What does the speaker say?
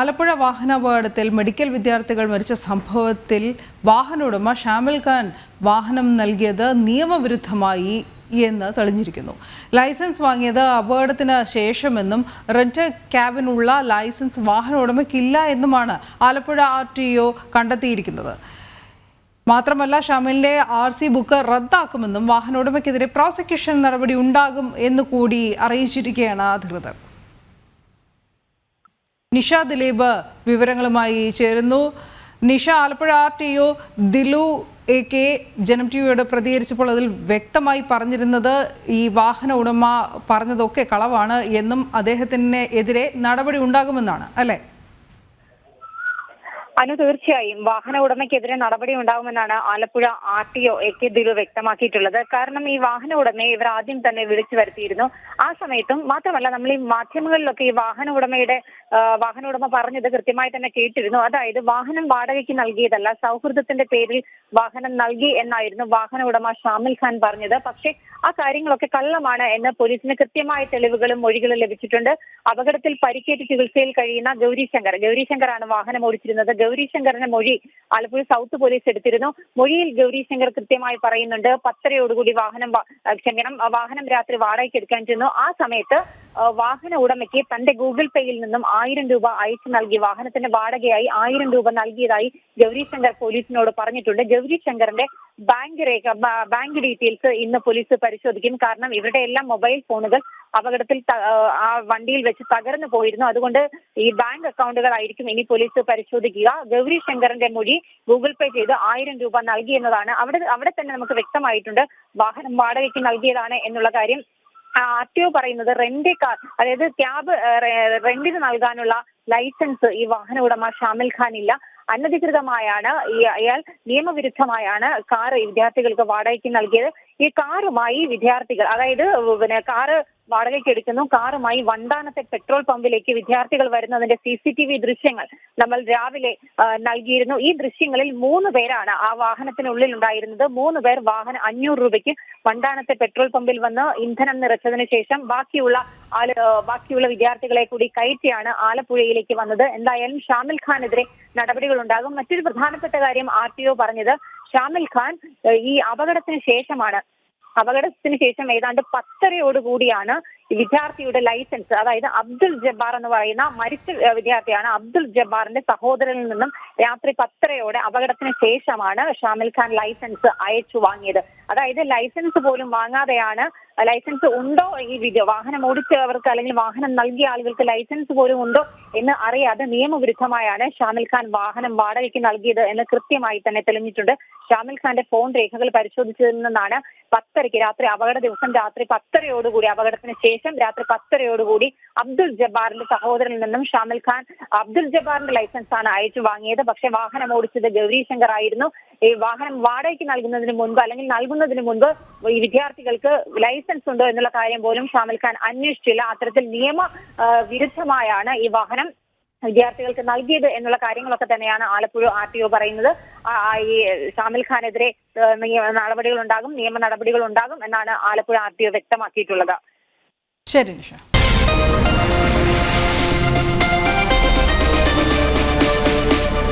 ആലപ്പുഴ വാഹനാപകടത്തിൽ മെഡിക്കൽ വിദ്യാർത്ഥികൾ മരിച്ച സംഭവത്തിൽ വാഹന ഉടമ ഷാമിൽ ഖാൻ വാഹനം നൽകിയത് നിയമവിരുദ്ധമായി എന്ന് തെളിഞ്ഞിരിക്കുന്നു. ലൈസൻസ് വാങ്ങിയത് അപകടത്തിന് ശേഷമെന്നും റെന്റ് ക്യാബിനുള്ള ലൈസൻസ് വാഹന ഉടമയ്ക്കില്ല എന്നുമാണ് ആലപ്പുഴ RTO കണ്ടെത്തിയിരിക്കുന്നത്. മാത്രമല്ല ഷാമിലിന്റെ RC ബുക്ക് റദ്ദാക്കുമെന്നും വാഹന ഉടമയ്ക്കെതിരെ പ്രോസിക്യൂഷൻ നടപടി ഉണ്ടാകും എന്നുകൂടി അറിയിച്ചിരിക്കുകയാണ് അധികൃതർ. നിഷ ദിലീപ് വിവരങ്ങളുമായി ചേരുന്നു. നിഷ, ആലപ്പുഴ RTO ദിലു AK ജനം ടിവിയോട് പ്രതികരിച്ചപ്പോൾ അതിൽ വ്യക്തമായി പറഞ്ഞിരുന്നത് ഈ വാഹന ഉടമ പറഞ്ഞതൊക്കെ കളവാണ് എന്നും അദ്ദേഹത്തിനെതിരെ നടപടി ഉണ്ടാകുമെന്നാണ്, അല്ലേ? തീർച്ചയായും വാഹന ഉടമയ്ക്കെതിരെ നടപടി ഉണ്ടാകുമെന്നാണ് ആലപ്പുഴ RTO AK ദിലു വ്യക്തമാക്കിയിട്ടുള്ളത്. കാരണം ഈ വാഹന ഉടമയെ ഇവർ ആദ്യം തന്നെ വിളിച്ചു വരുത്തിയിരുന്നു. ആ സമയത്തും മാത്രമല്ല, നമ്മൾ ഈ മാധ്യമങ്ങളിലൊക്കെ ഈ വാഹന ഉടമ പറഞ്ഞത് കൃത്യമായി തന്നെ കേട്ടിരുന്നു. അതായത് വാഹനം വാടകയ്ക്ക് നൽകിയതല്ല, സൗഹൃദത്തിന്റെ പേരിൽ വാഹനം നൽകി എന്നായിരുന്നു വാഹന ഉടമ ഷാമിൽ ഖാൻ പറഞ്ഞത്. പക്ഷേ ആ കാര്യങ്ങളൊക്കെ കള്ളമാണ് എന്ന് പോലീസിന് കൃത്യമായ തെളിവുകളും മൊഴികളും ലഭിച്ചിട്ടുണ്ട്. അപകടത്തിൽ പരിക്കേറ്റ് ചികിത്സയിൽ കഴിയുന്ന ഗൗരിശങ്കറാണ് വാഹനം ഓടിച്ചിരുന്നത്. ഗൗരിശങ്കറിന്റെ മൊഴി ആലപ്പുഴ സൗത്ത് പോലീസ് എടുത്തിരുന്നു. മൊഴിയിൽ ഗൗരിശങ്കർ കൃത്യമായി പറയുന്നുണ്ട് 10:30 വാഹനം രാത്രി വാടകയ്ക്ക് എടുക്കാൻ ചെന്നു. ആ സമയത്ത് വാഹന ഉടമയ്ക്ക് തന്റെ ഗൂഗിൾ പേയിൽ നിന്നും 1000 രൂപ അയച്ചു നൽകി വാഹനത്തിന്റെ വാടകയായി 1000 രൂപ നൽകിയതായി ഗൗരിശങ്കർ പോലീസിനോട് പറഞ്ഞിട്ടുണ്ട്. ഗൗരിശങ്കറിന്റെ ബാങ്ക് ഡീറ്റെയിൽസ് ഇന്ന് പോലീസ് പരിശോധിക്കും. കാരണം ഇവരുടെ എല്ലാം മൊബൈൽ ഫോണുകൾ അപകടത്തിൽ ആ വണ്ടിയിൽ വെച്ച് തകർന്നു പോയിരുന്നു. അതുകൊണ്ട് ഈ ബാങ്ക് അക്കൗണ്ടുകളായിരിക്കും ഇനി പോലീസ് പരിശോധിക്കുക. ഗൗരിശങ്കറിന്റെ മൊഴി ഗൂഗിൾ പേ ചെയ്ത് 1000 രൂപ നൽകി എന്നതാണ്. അവിടെ തന്നെ നമുക്ക് വ്യക്തമായിട്ടുണ്ട് വാഹനം വാടകയ്ക്ക് നൽകിയതാണ് എന്നുള്ള കാര്യം. RTO പറയുന്നത് റെന്റ് കാർ, അതായത് ക്യാബ് റെന്റിന് നൽകാനുള്ള ലൈസൻസ് ഈ വാഹന ഉടമ ഷാമിൽ ഖാൻ ഇല്ല. അനധികൃതമായാണ് അയാൾ നിയമവിരുദ്ധമായാണ് കാർ വിദ്യാർത്ഥികൾക്ക് വാടകയ്ക്ക് നൽകിയത്. ഈ കാറുമായി വിദ്യാർത്ഥികൾ, അതായത് കാറ് വാടകയ്ക്ക് എടുക്കുന്നു. കാറുമായി വണ്ടാനത്തെ പെട്രോൾ പമ്പിലേക്ക് വിദ്യാർത്ഥികൾ വരുന്നതിന്റെ CCTV ദൃശ്യങ്ങൾ നമ്മൾ രാവിലെ നൽകിയിരുന്നു. ഈ ദൃശ്യങ്ങളിൽ 3 പേരാണ് ആ വാഹനത്തിനുള്ളിൽ ഉണ്ടായിരുന്നത്. 3 പേർ വാഹനം 500 രൂപയ്ക്ക് വണ്ടാനത്തെ പെട്രോൾ പമ്പിൽ വന്ന് ഇന്ധനം നിറച്ചതിന് ശേഷം ബാക്കിയുള്ള വിദ്യാർത്ഥികളെ കൂടി കയറ്റിയാണ് ആലപ്പുഴയിലേക്ക് വന്നത്. എന്തായാലും ഷാമിൽ ഖാനെതിരെ നടപടികൾ ഉണ്ടാകും. മറ്റൊരു പ്രധാനപ്പെട്ട കാര്യം RTO പറഞ്ഞത്, ഷാമിൽ ഖാൻ ഈ അപകടത്തിന് ശേഷം ഏതാണ്ട് 10:30 വിദ്യാർത്ഥിയുടെ ലൈസൻസ്, അതായത് അബ്ദുൽ ജബ്ബാർ എന്ന് പറയുന്ന മരിച്ച വിദ്യാർത്ഥിയാണ്, അബ്ദുൽ ജബ്ബാറിന്റെ സഹോദരനിൽ നിന്നും രാത്രി 10:30 അപകടത്തിന് ശേഷമാണ് ഷാമിൽ ഖാൻ ലൈസൻസ് അയച്ചു വാങ്ങിയത്. അതായത് ലൈസൻസ് പോലും വാങ്ങാതെയാണ്, ലൈസൻസ് ഉണ്ടോ ഈ വാഹനം ഓടിച്ചവർക്ക് അല്ലെങ്കിൽ വാഹനം നൽകിയ ആളുകൾക്ക് ലൈസൻസ് പോലും ഉണ്ടോ എന്ന് അറിയാതെ നിയമവിരുദ്ധമായാണ് ഷാമിൽ ഖാൻ വാഹനം വാടകയ്ക്ക് നൽകിയത് എന്ന് കൃത്യമായി തന്നെ തെളിഞ്ഞിട്ടുണ്ട്. ഷാമിൽ ഖാന്റെ ഫോൺ രേഖകൾ പരിശോധിച്ചതിൽ നിന്നാണ് അപകട ദിവസം രാത്രി 10:30 അപകടത്തിന് ശേഷം രാത്രി 10:30 അബ്ദുൽ ജബ്ബാറിന്റെ സഹോദരനിൽ നിന്നും ഷാമിൽ ഖാൻ അബ്ദുൽ ജബ്ബാറിന്റെ ലൈസൻസ് ആണ് അയച്ചു വാങ്ങിയത്. പക്ഷെ വാഹനം ഓടിച്ചത് ഗൗരിശങ്കർ ആയിരുന്നു. ഈ വാഹനം വാടകയ്ക്ക് നൽകുന്നതിന് മുൻപ് ഈ വിദ്യാർത്ഥികൾക്ക് ലൈസൻസ് ഉണ്ടോ എന്നുള്ള കാര്യം പോലും ഷാമിൽ ഖാൻ അന്വേഷിച്ചില്ല. അത്തരത്തിൽ വിരുദ്ധമായാണ് ഈ വാഹനം വിദ്യാർത്ഥികൾക്ക് നൽകിയത് എന്നുള്ള കാര്യങ്ങളൊക്കെ തന്നെയാണ് ആലപ്പുഴ RTO പറയുന്നത്. ഈ ഷാമിൽ ഖാനെതിരെ നിയമ നടപടികൾ ഉണ്ടാകും എന്നാണ് ആലപ്പുഴ RTO വ്യക്തമാക്കിയിട്ടുള്ളത്. ശരി നിഷ.